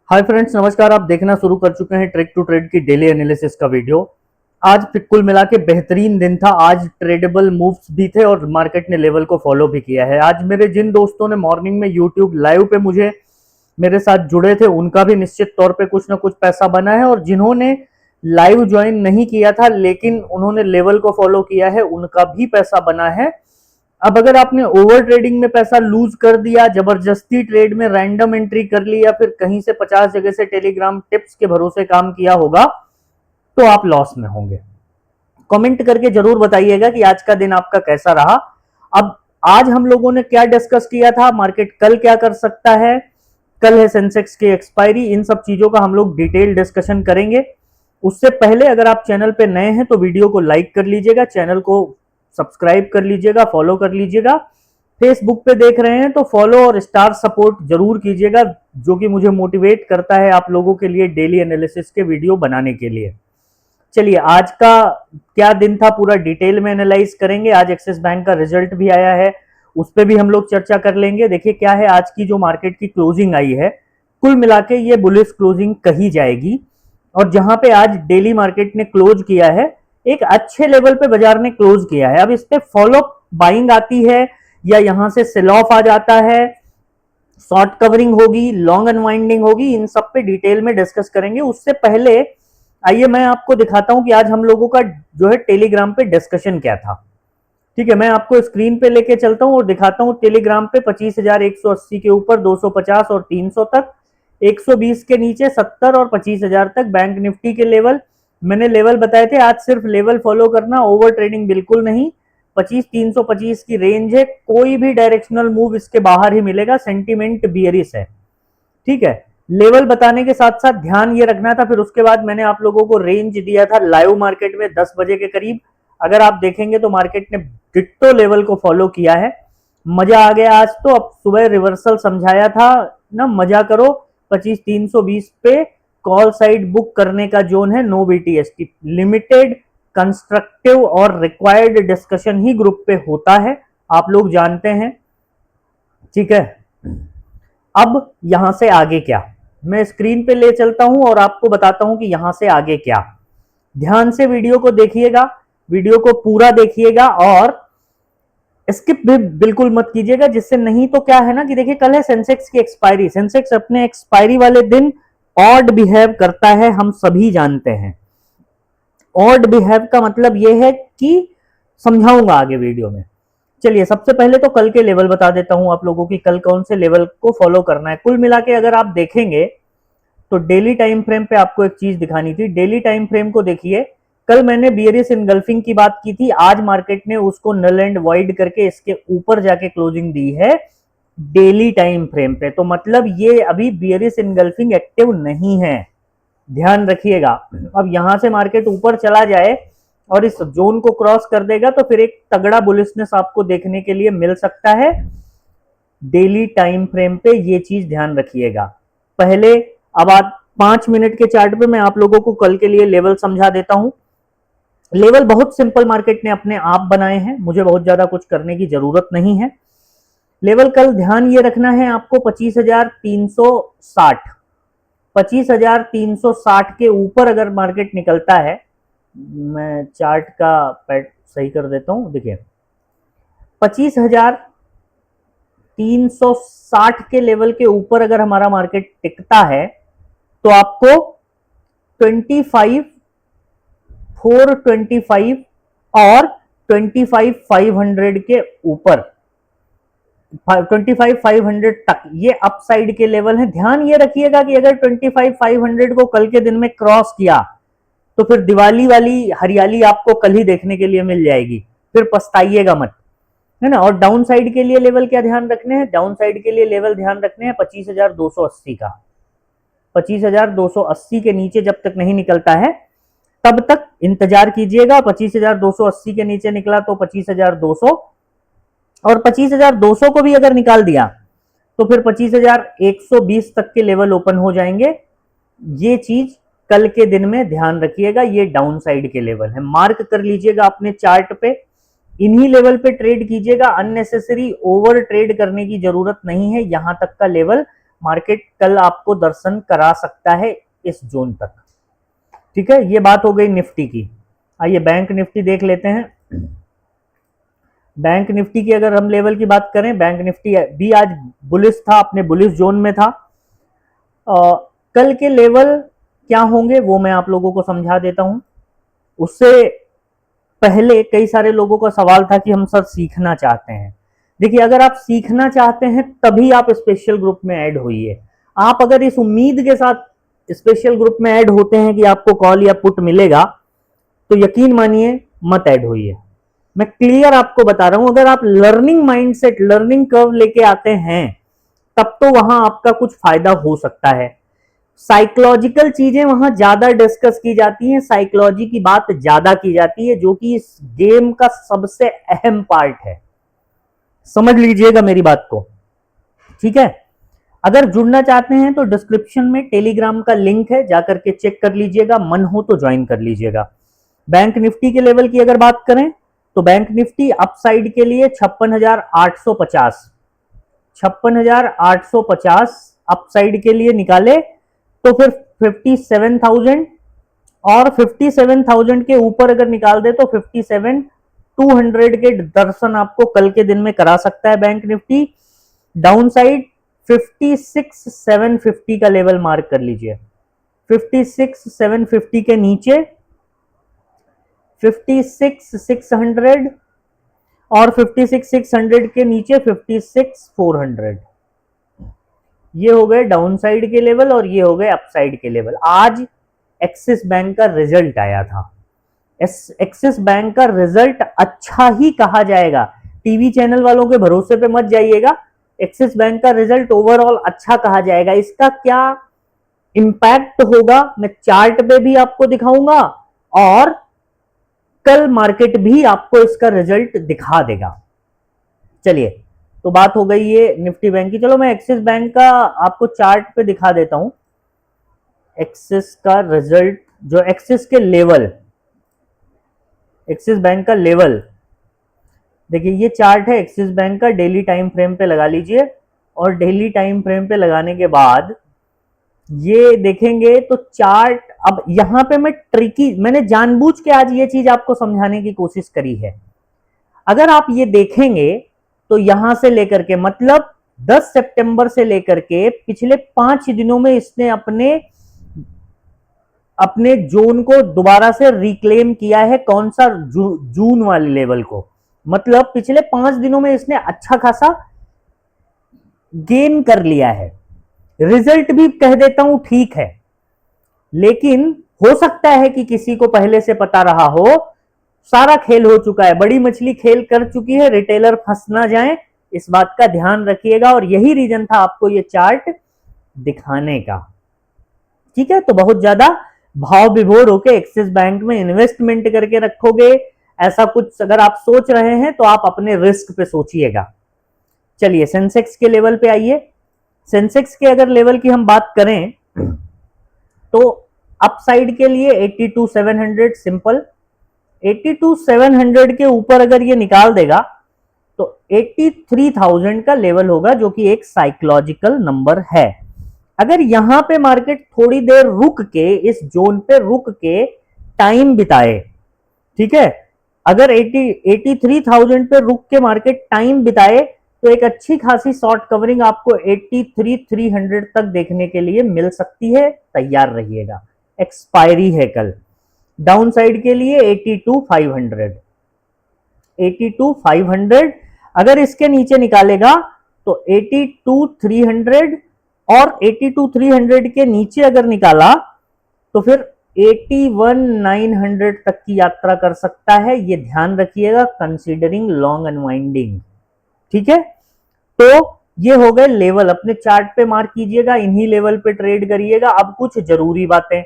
Hi friends, नमस्कार। आप देखना शुरू कर चुके हैं ट्रेड टू ट्रेड की डेली एनालिसिस का वीडियो। आज कुल मिला के बेहतरीन दिन था। आज ट्रेडेबल मूव्स भी थे और मार्केट ने लेवल को फॉलो भी किया है। आज मेरे जिन दोस्तों ने मॉर्निंग में यूट्यूब लाइव पे मुझे मेरे साथ जुड़े थे उनका भी निश्चित तौर पे कुछ ना कुछ पैसा बना है, और जिन्होंने लाइव ज्वाइन नहीं किया था लेकिन उन्होंने लेवल को फॉलो किया है उनका भी पैसा बना है। अब अगर आपने ओवर ट्रेडिंग में पैसा लूज कर दिया, जबरदस्ती ट्रेड में रैंडम एंट्री कर ली, या फिर कहीं से 50 जगह से टेलीग्राम टिप्स के भरोसे काम किया होगा, तो आप लॉस में होंगे। कमेंट करके जरूर बताइएगा कि आज का दिन आपका कैसा रहा। अब आज हम लोगों ने क्या डिस्कस किया था, मार्केट कल क्या कर सकता है, कल है सेंसेक्स की एक्सपायरी, इन सब चीजों का हम लोग डिटेल डिस्कशन करेंगे। उससे पहले अगर आप चैनल पे नए हैं तो वीडियो को लाइक कर लीजिएगा, चैनल को सब्सक्राइब कर लीजिएगा, फॉलो कर लीजिएगा। फेसबुक पे देख रहे हैं तो फॉलो और स्टार सपोर्ट जरूर कीजिएगा, जो कि मुझे मोटिवेट करता है आप लोगों के लिए डेली एनालिसिस के वीडियो बनाने के लिए। चलिए, आज का क्या दिन था पूरा डिटेल में एनालाइज करेंगे। आज एक्सिस बैंक का रिजल्ट भी आया है, उस पर भी हम लोग चर्चा कर लेंगे। देखिए क्या है, आज की जो मार्केट की क्लोजिंग आई है, कुल मिला के ये बुलिश क्लोजिंग कही जाएगी। और जहां पे आज डेली मार्केट ने क्लोज किया है, एक अच्छे लेवल पे बाजार ने क्लोज किया है। अब इस पे फॉलो बाइंग आती है या यहां से सेल ऑफ आ जाता है, शॉर्ट कवरिंग होगी, लॉन्ग अनवाइंडिंग होगी, इन सब पे डिटेल में डिस्कस करेंगे। उससे पहले आइए मैं आपको दिखाता हूं कि आज हम लोगों का जो है टेलीग्राम पे डिस्कशन क्या था। ठीक है, मैं आपको स्क्रीन पे लेके चलता हूं और दिखाता हूं टेलीग्राम पे 25,180 के ऊपर 250 और 300 तक, 120 के नीचे 70 और 25,000 तक बैंक निफ्टी के लेवल। मैंने लेवल बताए थे, आज सिर्फ लेवल फॉलो करना, ओवर ट्रेडिंग बिल्कुल नहीं। 25,325 की रेंज है, कोई भी डायरेक्शनल मूव इसके बाहर ही मिलेगा, सेंटीमेंट बियरिश है। ठीक है, लेवल बताने के साथ साथ ध्यान ये रखना था। फिर उसके बाद मैंने आप लोगों को रेंज दिया था लाइव मार्केट में 10 बजे के करीब। अगर आप देखेंगे तो मार्केट ने डिट्टो लेवल को फॉलो किया है। मजा आ गया आज तो। अब सुबह रिवर्सल समझाया था ना, मजा करो। 25,320 पे कॉल साइड बुक करने का जोन है, नो बीटीएसटी। लिमिटेड, कंस्ट्रक्टिव और रिक्वायर्ड डिस्कशन ही ग्रुप पे होता है, आप लोग जानते हैं। ठीक है, अब यहां से आगे क्या, मैं स्क्रीन पे ले चलता हूं और आपको बताता हूं कि यहां से आगे क्या। ध्यान से वीडियो को देखिएगा, वीडियो को पूरा देखिएगा और स्किप भी बिल्कुल मत कीजिएगा, जिससे नहीं तो क्या है ना कि देखिए कल है सेंसेक्स की एक्सपायरी। सेंसेक्स अपने एक्सपायरी वाले दिन ऑड बिहेव करता है, हम सभी जानते हैं। ऑड बिहेव का मतलब यह है कि समझाऊंगा आगे वीडियो में। चलिए, सबसे पहले तो कल के लेवल बता देता हूं आप लोगों की, कल कौन से लेवल को फॉलो करना है। कुल मिला के अगर आप देखेंगे तो डेली टाइम फ्रेम पे आपको एक चीज दिखानी थी। डेली टाइम फ्रेम को देखिए, कल मैंने बियरिश इनगल्फिंग की बात की थी, आज मार्केट ने उसको नल एंड वॉइड करके इसके ऊपर जाके क्लोजिंग दी है डेली टाइम फ्रेम पे। तो मतलब ये अभी बियरिश इनगल्फिंग एक्टिव नहीं है, ध्यान रखिएगा। अब यहां से मार्केट ऊपर चला जाए और इस जोन को क्रॉस कर देगा तो फिर एक तगड़ा बुलिशनेस आपको देखने के लिए मिल सकता है डेली टाइम फ्रेम पे, ये चीज ध्यान रखिएगा। पहले अब आप 5 मिनट के चार्ट पे मैं आप लोगों को कल के लिए लेवल समझा देता हूं। लेवल बहुत सिंपल मार्केट ने अपने आप बनाए हैं, मुझे बहुत ज्यादा कुछ करने की जरूरत नहीं है। लेवल कल ध्यान ये रखना है आपको 25,360, 25,360 के ऊपर अगर मार्केट निकलता है, मैं चार्ट का पैट सही कर देता हूं। देखिए 25,360 के लेवल के ऊपर अगर हमारा मार्केट टिकता है तो आपको 25,425 और 25,500 के ऊपर, 25,500 तक ये अपसाइड के लेवल है। ध्यान ये रखिएगा कि अगर 25,500 को कल के दिन में क्रॉस किया तो फिर दिवाली वाली हरियाली आपको कल ही देखने के लिए मिल जाएगी, फिर पछताइएगा मत, है ना। और डाउन साइड के लिए लेवल क्या ध्यान रखने हैं, डाउन साइड के लिए लेवल ध्यान रखने हैं 25,280 का। 25,280 के नीचे जब तक नहीं निकलता है तब तक इंतजार कीजिएगा। 25,280 के नीचे निकला तो 25,200, और 25,200 को भी अगर निकाल दिया तो फिर 25,120 तक के लेवल ओपन हो जाएंगे। ये चीज कल के दिन में ध्यान रखिएगा, ये डाउन साइड के लेवल है, मार्क कर लीजिएगा अपने चार्ट पे। इन्हीं लेवल पे ट्रेड कीजिएगा, अननेसेसरी ओवर ट्रेड करने की जरूरत नहीं है। यहां तक का लेवल मार्केट कल आपको दर्शन करा सकता है इस जोन तक। ठीक है, ये बात हो गई निफ्टी की। आइए बैंक निफ्टी देख लेते हैं। बैंक निफ्टी की अगर हम लेवल की बात करें, बैंक निफ्टी भी आज बुलिश था, अपने बुलिश जोन में था। कल के लेवल क्या होंगे वो मैं आप लोगों को समझा देता हूं। उससे पहले कई सारे लोगों का सवाल था कि हम सर सीखना चाहते हैं। देखिए, अगर आप सीखना चाहते हैं तभी आप स्पेशल ग्रुप में ऐड होइए। आप अगर इस उम्मीद के साथ स्पेशल ग्रुप में ऐड होते हैं कि आपको कॉल या पुट मिलेगा, तो यकीन मानिए मत ऐड होइए। मैं क्लियर आपको बता रहा हूं, अगर आप लर्निंग माइंडसेट, लर्निंग कर्व लेके आते हैं तब तो वहां आपका कुछ फायदा हो सकता है। साइकोलॉजिकल चीजें वहां ज्यादा डिस्कस की जाती हैं, साइकोलॉजी की बात ज्यादा की जाती है, जो कि इस गेम का सबसे अहम पार्ट है। समझ लीजिएगा मेरी बात को, ठीक है। अगर जुड़ना चाहते हैं तो डिस्क्रिप्शन में टेलीग्राम का लिंक है, जाकर के चेक कर लीजिएगा, मन हो तो ज्वाइन कर लीजिएगा। बैंक निफ्टी के लेवल की अगर बात करें तो बैंक निफ्टी अपसाइड के लिए 56,850 अपसाइड के लिए निकाले तो फिर 57,000 और 57,000 के ऊपर अगर निकाल दे तो 57,200 के दर्शन आपको कल के दिन में करा सकता है बैंक निफ्टी। डाउन साइड 56,750 का लेवल मार्क कर लीजिए। 56,750 के नीचे 56,600 और 56,600 के नीचे 56,400। ये हो गए डाउन साइड के लेवल और ये हो गए अपसाइड के लेवल। आज एक्सिस बैंक का रिजल्ट आया था। एक्सिस बैंक का रिजल्ट अच्छा ही कहा जाएगा, टीवी चैनल वालों के भरोसे पे मत जाइएगा। एक्सिस बैंक का रिजल्ट ओवरऑल अच्छा कहा जाएगा। इसका क्या इंपैक्ट होगा मैं चार्ट पे भी आपको दिखाऊंगा और कल मार्केट भी आपको इसका रिजल्ट दिखा देगा। चलिए, तो बात हो गई ये निफ्टी बैंक की। चलो मैं एक्सिस बैंक का आपको चार्ट पे दिखा देता हूं। एक्सिस का रिजल्ट, जो एक्सिस के लेवल, एक्सिस बैंक का लेवल देखिए, ये चार्ट है एक्सिस बैंक का। डेली टाइम फ्रेम पे लगा लीजिए और डेली टाइम फ्रेम पे लगाने के बाद ये देखेंगे तो चार्ट, अब यहां पे मैंने जानबूझ के आज ये चीज आपको समझाने की कोशिश करी है। अगर आप ये देखेंगे तो यहां से लेकर के मतलब 10 सितंबर से लेकर के पिछले 5 दिनों में इसने अपने जोन को दोबारा से रिक्लेम किया है। कौन सा? जून वाले लेवल को। मतलब पिछले 5 दिनों में इसने अच्छा खासा गेन कर लिया है। रिजल्ट भी कह देता हूं ठीक है, लेकिन हो सकता है कि किसी को पहले से पता रहा हो। सारा खेल हो चुका है, बड़ी मछली खेल कर चुकी है, रिटेलर फंस ना जाए, इस बात का ध्यान रखिएगा। और यही रीजन था आपको ये चार्ट दिखाने का। ठीक है, तो बहुत ज्यादा भाव विभोर होके एक्सिस बैंक में इन्वेस्टमेंट करके रखोगे, ऐसा कुछ अगर आप सोच रहे हैं तो आप अपने रिस्क पे सोचिएगा। चलिए सेंसेक्स के लेवल पे आइए। सेंसेक्स के अगर लेवल की हम बात करें तो अपसाइड के लिए 82,700 सिंपल। 82,700 के ऊपर अगर ये निकाल देगा तो 83,000 का लेवल होगा, जो कि एक साइकोलॉजिकल नंबर है। अगर यहां पे मार्केट थोड़ी देर रुक के, इस जोन पे रुक के टाइम बिताए, ठीक है, अगर 83,000 पे रुक के मार्केट टाइम बिताए तो एक अच्छी खासी शॉर्ट कवरिंग आपको 83,300 तक देखने के लिए मिल सकती है। तैयार रहिएगा, एक्सपायरी है कल। डाउन साइड के लिए 82,500। 82,500 अगर इसके नीचे निकालेगा तो 82,300 और 82,300 के नीचे अगर निकाला तो फिर 81,900 तक की यात्रा कर सकता है। ये ध्यान रखिएगा, कंसीडरिंग लॉन्ग अनवाइंडिंग। ठीक है, तो ये हो गए लेवल, अपने चार्ट पे मार्क कीजिएगा, इन्हीं लेवल पे ट्रेड करिएगा। अब कुछ जरूरी बातें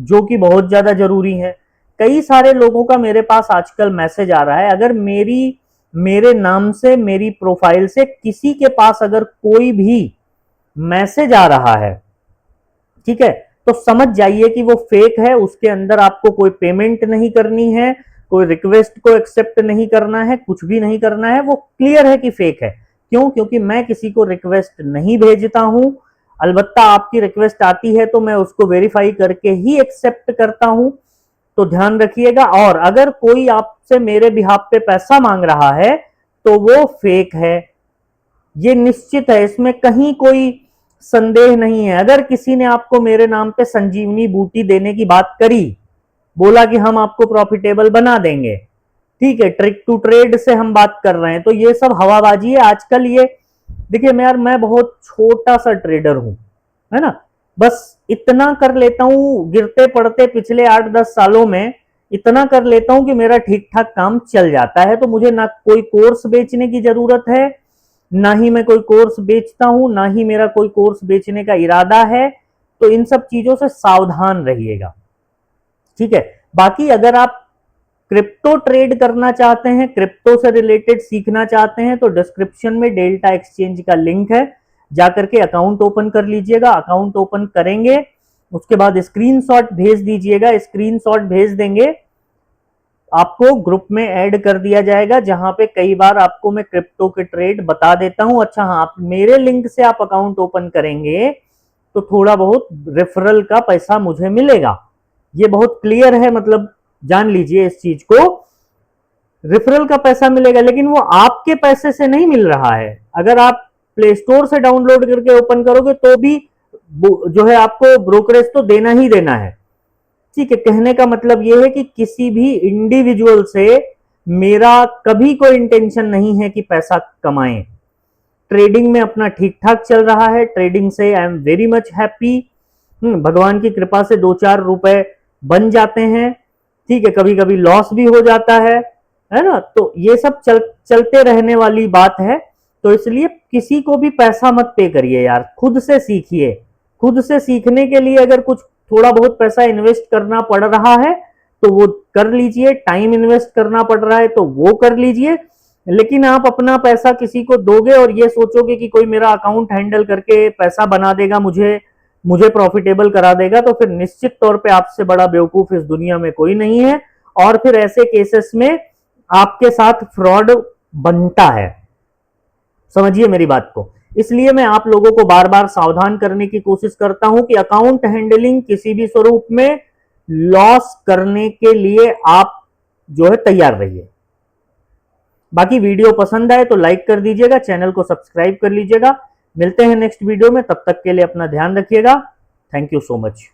जो कि बहुत ज्यादा जरूरी है। कई सारे लोगों का मेरे पास आजकल मैसेज आ रहा है, अगर मेरे नाम से, मेरी प्रोफाइल से किसी के पास अगर कोई भी मैसेज आ रहा है, ठीक है, तो समझ जाइए कि वो फेक है। उसके अंदर आपको कोई पेमेंट नहीं करनी है, कोई रिक्वेस्ट को एक्सेप्ट नहीं करना है, कुछ भी नहीं करना है। वो क्लियर है कि फेक है। क्यों? क्योंकि मैं किसी को रिक्वेस्ट नहीं भेजता हूं, अलबत्ता आपकी रिक्वेस्ट आती है तो मैं उसको वेरीफाई करके ही एक्सेप्ट करता हूं, तो ध्यान रखिएगा। और अगर कोई आपसे मेरे बिहाफ पे पैसा मांग रहा है तो वो फेक है, ये निश्चित है, इसमें कहीं कोई संदेह नहीं है। अगर किसी ने आपको मेरे नाम पे संजीवनी बूटी देने की बात करी, बोला कि हम आपको प्रॉफिटेबल बना देंगे, ठीक है, ट्रिक टू ट्रेड से हम बात कर रहे हैं, तो ये सब हवाबाजी है आजकल। ये देखिए मैं बहुत छोटा सा ट्रेडर हूं, है ना, बस इतना कर लेता हूं, गिरते पड़ते पिछले 8-10 सालों में इतना कर लेता हूं कि मेरा ठीक ठाक काम चल जाता है। तो मुझे ना कोई कोर्स बेचने की जरूरत है, ना ही मैं कोई कोर्स बेचता हूं, ना ही मेरा कोई कोर्स बेचने का इरादा है। तो इन सब चीजों से सावधान रहिएगा, ठीक है। बाकी अगर आप क्रिप्टो ट्रेड करना चाहते हैं, क्रिप्टो से रिलेटेड सीखना चाहते हैं, तो डिस्क्रिप्शन में डेल्टा एक्सचेंज का लिंक है, जाकर के अकाउंट ओपन कर लीजिएगा। अकाउंट ओपन करेंगे, उसके बाद स्क्रीनशॉट भेज दीजिएगा। स्क्रीनशॉट भेज देंगे, आपको ग्रुप में ऐड कर दिया जाएगा, जहां पे कई बार आपको मैं क्रिप्टो के ट्रेड बता देता हूं। अच्छा हाँ, आप मेरे लिंक से आप अकाउंट ओपन करेंगे तो थोड़ा बहुत रेफरल का पैसा मुझे मिलेगा, ये बहुत क्लियर है, मतलब जान लीजिए इस चीज को। रेफरल का पैसा मिलेगा, लेकिन वो आपके पैसे से नहीं मिल रहा है। अगर आप प्ले स्टोर से डाउनलोड करके ओपन करोगे तो भी जो है आपको ब्रोकरेज तो देना ही देना है, ठीक है। कहने का मतलब यह है कि किसी भी इंडिविजुअल से मेरा कभी कोई इंटेंशन नहीं है कि पैसा कमाएं। ट्रेडिंग में अपना ठीक ठाक चल रहा है, ट्रेडिंग से I am very much happy. भगवान की कृपा से 2-4 रुपए बन जाते हैं, ठीक है, कभी कभी लॉस भी हो जाता है ना, तो ये सब चलते रहने वाली बात है। तो इसलिए किसी को भी पैसा मत पे करिए यार, खुद से सीखिए। खुद से सीखने के लिए अगर कुछ थोड़ा बहुत पैसा इन्वेस्ट करना पड़ रहा है तो वो कर लीजिए, टाइम इन्वेस्ट करना पड़ रहा है तो वो कर लीजिए। लेकिन आप अपना पैसा किसी को दोगे और ये सोचोगे कि कोई मेरा अकाउंट हैंडल करके पैसा बना देगा, मुझे प्रॉफिटेबल करा देगा, तो फिर निश्चित तौर पे आपसे बड़ा बेवकूफ इस दुनिया में कोई नहीं है। और फिर ऐसे केसेस में आपके साथ फ्रॉड बनता है, समझिए मेरी बात को। इसलिए मैं आप लोगों को बार बार सावधान करने की कोशिश करता हूं कि अकाउंट हैंडलिंग किसी भी स्वरूप में लॉस करने के लिए आप जो है तैयार रहिए। बाकी वीडियो पसंद आए तो लाइक कर दीजिएगा, चैनल को सब्सक्राइब कर लीजिएगा। मिलते हैं नेक्स्ट वीडियो में, तब तक के लिए अपना ध्यान रखिएगा। Thank you so much.